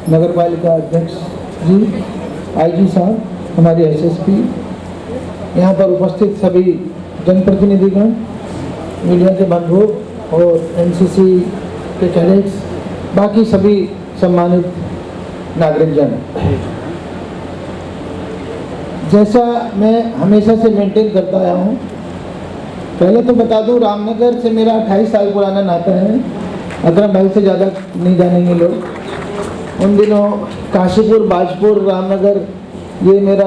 नगर पालिका अध्यक्ष जी, आईजी साहब, हमारे एसएसपी, यहाँ पर उपस्थित सभी जनप्रतिनिधिगण, मीडिया के बंधु और एनसीसी के कैडेट्स, बाकी सभी सम्मानित नागरिकजन, जैसा मैं हमेशा से मेंटेन करता आया हूँ, पहले तो बता दूँ रामनगर से मेरा 28 साल पुराना नाता है। अकरम भाई से ज़्यादा नहीं जानेंगे लोग। उन दिनों काशीपुर, बाजपुर, रामनगर ये मेरा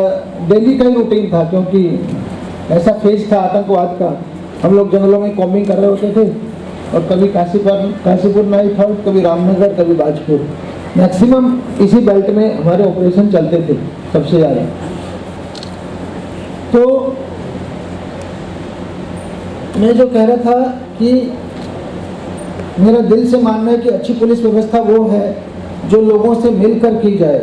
डेली का ही रूटीन था, क्योंकि ऐसा फेज था आतंकवाद का। हम लोग जंगलों में कॉम्बिंग कर रहे होते थे और कभी काशीपुर नाइट आउट, कभी रामनगर, कभी बाजपुर, मैक्सिमम इसी बेल्ट में हमारे ऑपरेशन चलते थे सबसे ज़्यादा। तो मैं जो कह रहा था कि मेरा दिल से मानना है कि अच्छी पुलिस व्यवस्था वो है जो लोगों से मिलकर की जाए,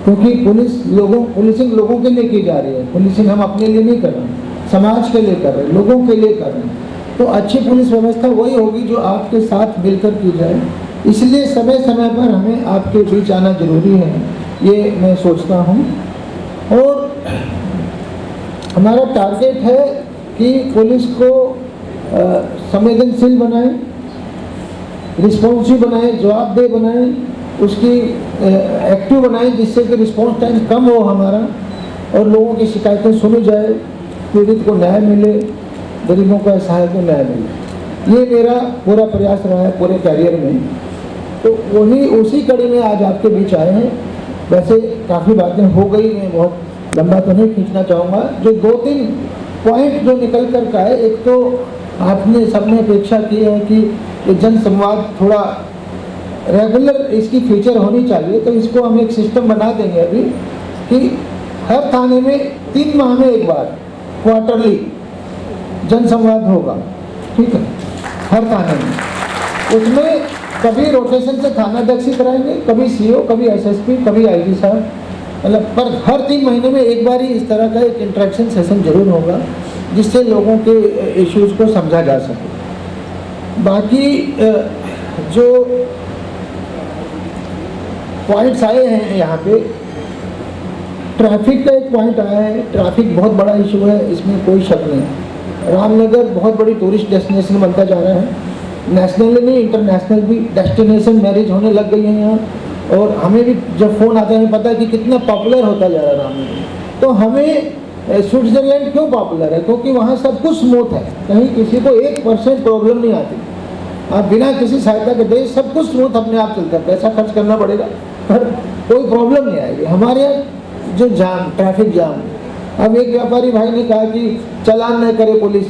क्योंकि पुलिसिंग लोगों के लिए की जा रही है। पुलिसिंग हम अपने लिए नहीं कर रहे, समाज के लिए कर रहे, लोगों के लिए कर रहे हैं। तो अच्छी पुलिस व्यवस्था वही होगी जो आपके साथ मिलकर की जाए। इसलिए समय समय पर हमें आपके बीच आना जरूरी है, ये मैं सोचता हूँ। और हमारा टारगेट है कि पुलिस को संवेदनशील बनाए, रिस्पॉन्सिव बनाए, जवाबदेह बनाए, उसकी एक्टिव बनाए, जिससे कि रिस्पॉन्स टाइम कम हो हमारा और लोगों की शिकायतें सुनी जाए, पीड़ित को न्याय मिले, गरीबों को असहाय को न्याय मिले। ये मेरा पूरा प्रयास रहा है पूरे कैरियर में। तो वही उसी कड़ी में आज आपके बीच आए हैं। वैसे काफ़ी बातें हो गई, मैं बहुत लंबा तो नहीं खींचना चाहूँगा। जो 2-3 पॉइंट जो निकल कर का है, एक तो आपने सबने अपेक्षा की है कि ये जन संवाद थोड़ा रेगुलर इसकी फीचर होनी चाहिए, तो इसको हम एक सिस्टम बना देंगे अभी कि हर थाने में 3 माह में एक बार क्वार्टरली जन संवाद होगा, ठीक है, हर थाने में। उसमें कभी रोटेशन से थानाध्यक्ष ही कराएंगे, कभी सीओ, कभी एसएसपी, कभी आईजी साहब, मतलब पर हर 3 महीने में एक बार ही इस तरह का एक इंटरेक्शन सेशन जरूर होगा, जिससे लोगों के इश्यूज़ को समझा जा सके। बाकी जो पॉइंट्स आए हैं यहाँ पे, ट्रैफिक का एक पॉइंट आया है। ट्रैफिक बहुत बड़ा इशू है, इसमें कोई शक नहीं। रामनगर बहुत बड़ी टूरिस्ट डेस्टिनेशन बनता जा रहा है, नेशनल नहीं इंटरनेशनल भी डेस्टिनेशन मैरिज होने लग गई है यहाँ। और हमें भी जब फ़ोन आता है हमें पता है कि कितना पॉपुलर होता जा रहा है रामनगर। तो हमें स्विट्ज़रलैंड क्यों पॉपुलर है? क्योंकि वहाँ सब कुछ स्मूथ है, कहीं किसी को 1% प्रॉब्लम नहीं आती। आप बिना किसी सहायता के दे सब कुछ स्मूथ अपने आप चलता है। पैसा खर्च करना पड़ेगा पर कोई प्रॉब्लम नहीं आएगी। हमारे यहाँ जो जाम, ट्रैफिक जाम, अब एक व्यापारी भाई ने कहा कि चालान न करे पुलिस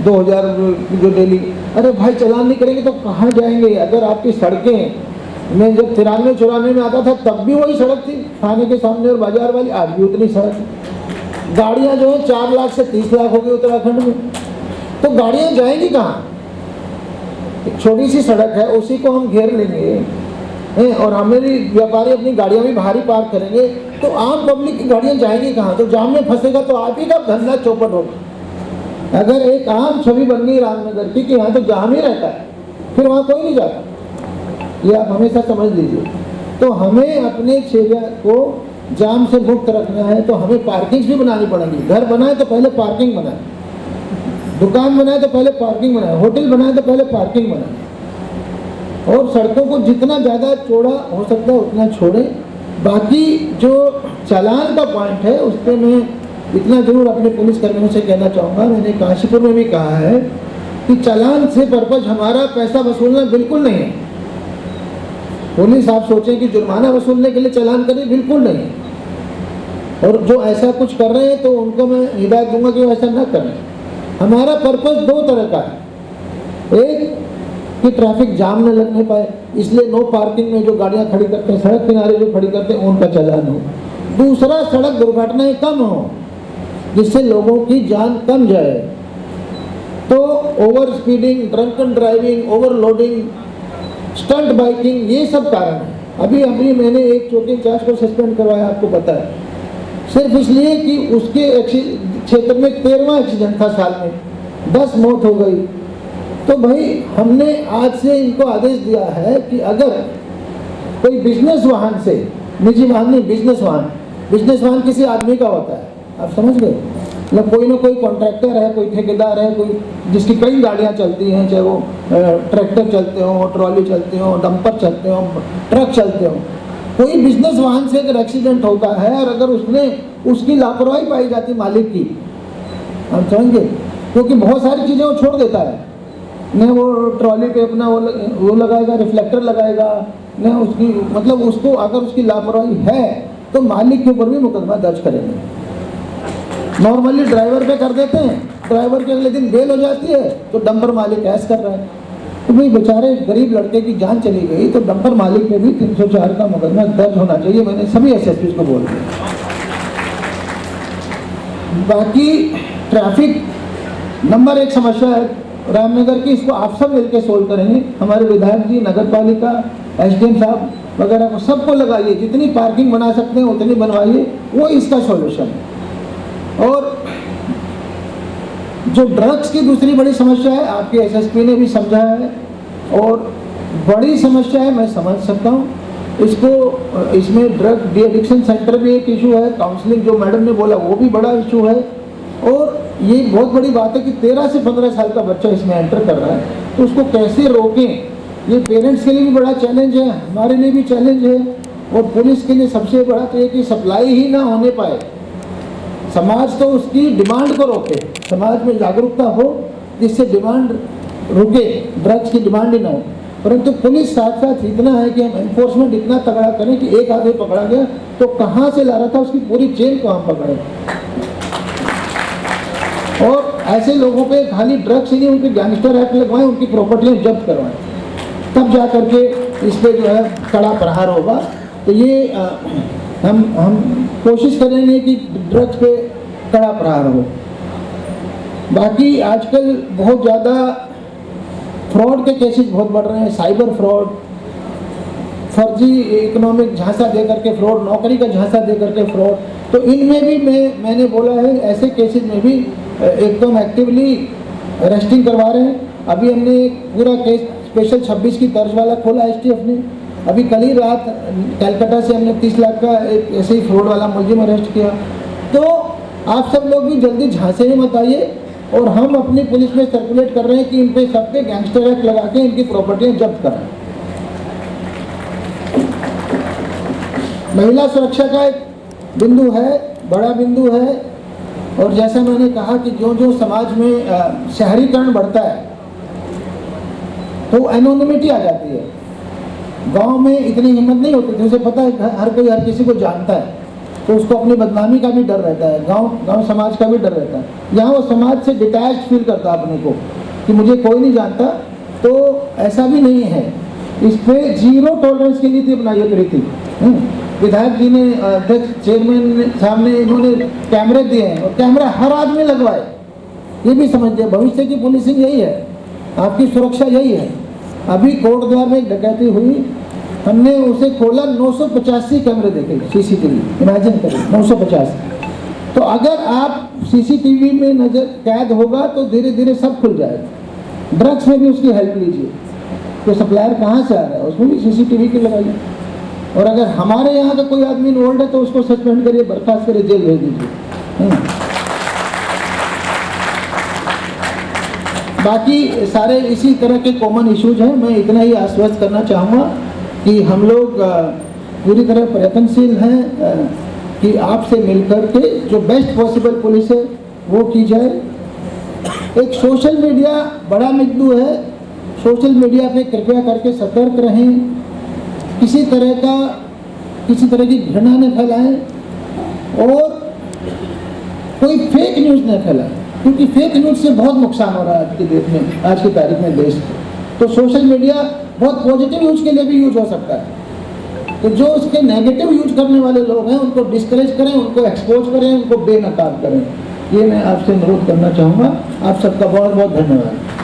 2000 जो डेली। अरे भाई चालान नहीं करेंगे तो कहाँ जाएंगे? अगर आपकी सड़कें, मैं जब 93-94 में आता था तब भी वही सड़क थी थाने के सामने और बाजार वाली, आज भी उतनी सड़क। गाड़ियाँ जो है 4 लाख से 30 लाख हो गई उत्तराखंड में, तो गाड़ियाँ जाएंगी कहाँ? एक छोटी सी सड़क है, उसी को हम घेर लेंगे और हमारी व्यापारी अपनी गाड़ियाँ भी बाहर ही पार्क करेंगे, तो आम पब्लिक की गाड़ियाँ जाएंगी कहाँ? तो जाम में फंसेगा तो आप ही का धंधा चौपट होगा। अगर एक आम छवि बन गई रामनगर की कि यहाँ तो जाम ही रहता है, फिर वहाँ कोई नहीं जाता, ये आप हमेशा समझ लीजिए। तो हमें अपने एरिया को जाम से मुक्त रखना है, तो हमें पार्किंग भी बनानी पड़ेगी। घर बनाए तो पहले पार्किंग बनाए, दुकान बनाए तो पहले पार्किंग बनाए, होटल बनाए तो पहले पार्किंग बनाए, और सड़कों को जितना ज़्यादा चौड़ा हो सकता है उतना छोड़े। बाकी जो चालान का पॉइंट है उस पर मैं इतना जरूर अपने पुलिस कर्मियों से कहना चाहूँगा, मैंने काशीपुर में भी कहा है कि चालान से पर्पज हमारा पैसा वसूलना बिल्कुल नहीं है। पुलिस आप सोचें कि जुर्माना वसूलने के लिए चालान करें, बिल्कुल नहीं। और जो ऐसा कुछ कर रहे हैं तो उनको मैं हिदायत दूंगा कि वो ऐसा ना करें। हमारा पर्पज 2 तरह का है, एक कि ट्रैफिक जाम न लगने पाए, इसलिए नो पार्किंग में जो गाड़ियां खड़ी करते हैं, सड़क किनारे जो खड़ी करते हैं उनका चालान हो। दूसरा, सड़क दुर्घटनाएं कम हो, जिससे लोगों की जान कम जाए। तो over speeding, drunken driving, overloading, stunt biking, ये सब कारण है। अभी मैंने एक चौकी इंचार्ज को सस्पेंड करवाया, आपको पता है, सिर्फ इसलिए कि उसके क्षेत्र में 13वां एक्सीडेंट था साल में, 10 मौत हो गई। तो भाई हमने आज से इनको आदेश दिया है कि अगर कोई बिजनेस वाहन से, निजी वाहन नहीं, बिजनेस वाहन किसी आदमी का होता है, आप समझ गए। मतलब कोई ना कोई कॉन्ट्रैक्टर है, कोई ठेकेदार है, कोई जिसकी कई गाड़ियाँ चलती हैं, चाहे वो ट्रैक्टर चलते हो, ट्रॉली चलते हो, डंपर चलते हो, ट्रक चलते हो, कोई बिजनेस वाहन से अगर एक्सीडेंट होता है और अगर उसकी लापरवाही पाई जाती मालिक की, आप समझेंगे, क्योंकि बहुत सारी चीज़ें वो छोड़ देता है, न वो ट्रॉली पे अपना वो लगाएगा, रिफ्लेक्टर लगाएगा, न उसकी मतलब उसको अगर उसकी लापरवाही है तो मालिक के ऊपर भी मुकदमा दर्ज करेंगे। नॉर्मली ड्राइवर पे कर देते हैं, ड्राइवर के अगले दिन बेल हो जाती है तो डंपर मालिक ऐश कर रहा है, तो भाई बेचारे गरीब लड़के की जान चली गई, तो डंपर मालिक पे भी 304 का मुकदमा दर्ज होना चाहिए। मैंने सभी एसएसपी को बोल दिया। बाकी ट्रैफिक नंबर 1 समस्या है रामनगर की, इसको आप सब मिलकर सोल्व करेंगे। हमारे विधायक जी, नगर पालिका, एसडीएम साहब वगैरह को सबको लगाइए, जितनी पार्किंग बना सकते हैं उतनी बनवाइए, वो इसका सॉल्यूशन है। और जो ड्रग्स की दूसरी बड़ी समस्या है, आपके एसएसपी ने भी समझाया है और बड़ी समस्या है, मैं समझ सकता हूँ इसको। इसमें ड्रग डी एडिक्शन सेंटर भी एक इशू है, काउंसलिंग जो मैडम ने बोला वो भी बड़ा इशू है, और ये बहुत बड़ी बात है कि 13 से 15 साल का बच्चा इसमें एंटर कर रहा है, तो उसको कैसे रोकें, ये पेरेंट्स के लिए भी बड़ा चैलेंज है, हमारे लिए भी चैलेंज है, और पुलिस के लिए सबसे बड़ा तो ये कि सप्लाई ही ना होने पाए। समाज तो उसकी डिमांड को रोके, समाज में जागरूकता हो जिससे डिमांड रुके, ड्रग्स की डिमांड ही ना हो। परंतु पुलिस साथ साथ इतना है कि हम एनफोर्समेंट इतना तगड़ा करें कि एक आदमी पकड़ा गया तो कहाँ से ला रहा था उसकी पूरी चेन को हम पकड़ें, और ऐसे लोगों पे खाली ड्रग्स ही नहीं, उनके गैंगस्टर एक्ट लगवाएं, उनकी प्रॉपर्टियाँ जब्त करवाएं, तब जा करके इस पर जो है कड़ा प्रहार होगा। तो ये हम कोशिश करेंगे कि ड्रग्स पे कड़ा प्रहार हो। बाकी आजकल बहुत ज़्यादा फ्रॉड के केसेस बहुत बढ़ रहे हैं, साइबर फ्रॉड, फर्जी इकोनॉमिक झांसा दे करके फ्रॉड, नौकरी का झांसा दे करके फ्रॉड, तो इनमें भी मैंने बोला है ऐसे केसेस में भी एकदम एक्टिवली अरेस्टिंग करवा रहे हैं। अभी हमने पूरा केस स्पेशल 26 की तर्ज वाला खोला एसटीएफ ने। अभी कल ही रात कलकत्ता से हमने 30 लाख का एक ऐसे ही फ्रॉड वाला मुलजिम अरेस्ट किया। तो आप सब लोग भी जल्दी झांसे में मत आइए, और हम अपनी पुलिस में सर्कुलेट कर रहे हैं कि इन पे सब पे गैंगस्टर एक्ट लगा के इनकी प्रॉपर्टियां जब्त कराएं। महिला सुरक्षा का एक बिंदु है, बड़ा बिंदु है, और जैसा मैंने कहा कि जो जो समाज में शहरीकरण बढ़ता है तो एनोनिमिटी आ जाती है। गांव में इतनी हिम्मत नहीं होती थी, उसे पता है हर कोई हर किसी को जानता है, तो उसको अपनी बदनामी का भी डर रहता है, गांव समाज का भी डर रहता है। यहाँ वो समाज से डिटैच फील करता है अपने को कि मुझे कोई नहीं जानता, तो ऐसा भी नहीं है। इस पे जीरो टॉलरेंस की नीति अपनाई करी थी। विधायक जी ने, अध्यक्ष चेयरमैन साहब ने, इन्होंने कैमरे दिए हैं और कैमरा हर आदमी लगवाए। ये भी समझिए भविष्य की पुलिसिंग यही है, आपकी सुरक्षा यही है। अभी कोर्ट द्वार में एक डकैती हुई, हमने उसे खोला, 985 कैमरे देखे सीसीटीवी, इमेजिन करिए 950। तो अगर आप सीसीटीवी में नजर कैद होगा तो धीरे धीरे सब खुल जाएगा। ड्रग्स में भी उसकी हेल्प लीजिए, तो सप्लायर कहाँ से आ रहा है उसमें भी सीसीटीवी की लगाइए। और अगर हमारे यहाँ का कोई आदमी इन्वॉल्व है तो उसको सस्पेंड करिए, बर्खास्त करिए, जेल भेज दीजिए। बाकी सारे इसी तरह के कॉमन इश्यूज हैं। मैं इतना ही आश्वस्त करना चाहूँगा कि हम लोग पूरी तरह प्रयत्नशील हैं कि आपसे मिलकर के जो बेस्ट पॉसिबल पुलिस है वो की जाए। एक सोशल मीडिया बड़ा बिंदु है, सोशल मीडिया पे कृपया करके सतर्क रहें, किसी तरह की घृणा न फैलाएं और कोई फेक न्यूज़ न फैलाएं, क्योंकि फेक न्यूज़ से बहुत नुकसान हो रहा है आज की डेट में, आज की तारीख में देश में। तो सोशल मीडिया बहुत पॉजिटिव यूज के लिए भी यूज हो सकता है, तो जो उसके नेगेटिव यूज करने वाले लोग हैं उनको डिस्करेज करें, उनको एक्सपोज करें, उनको बेनकाब करें। ये मैं आपसे अनुरोध करना चाहूँगा। आप सबका बहुत बहुत धन्यवाद।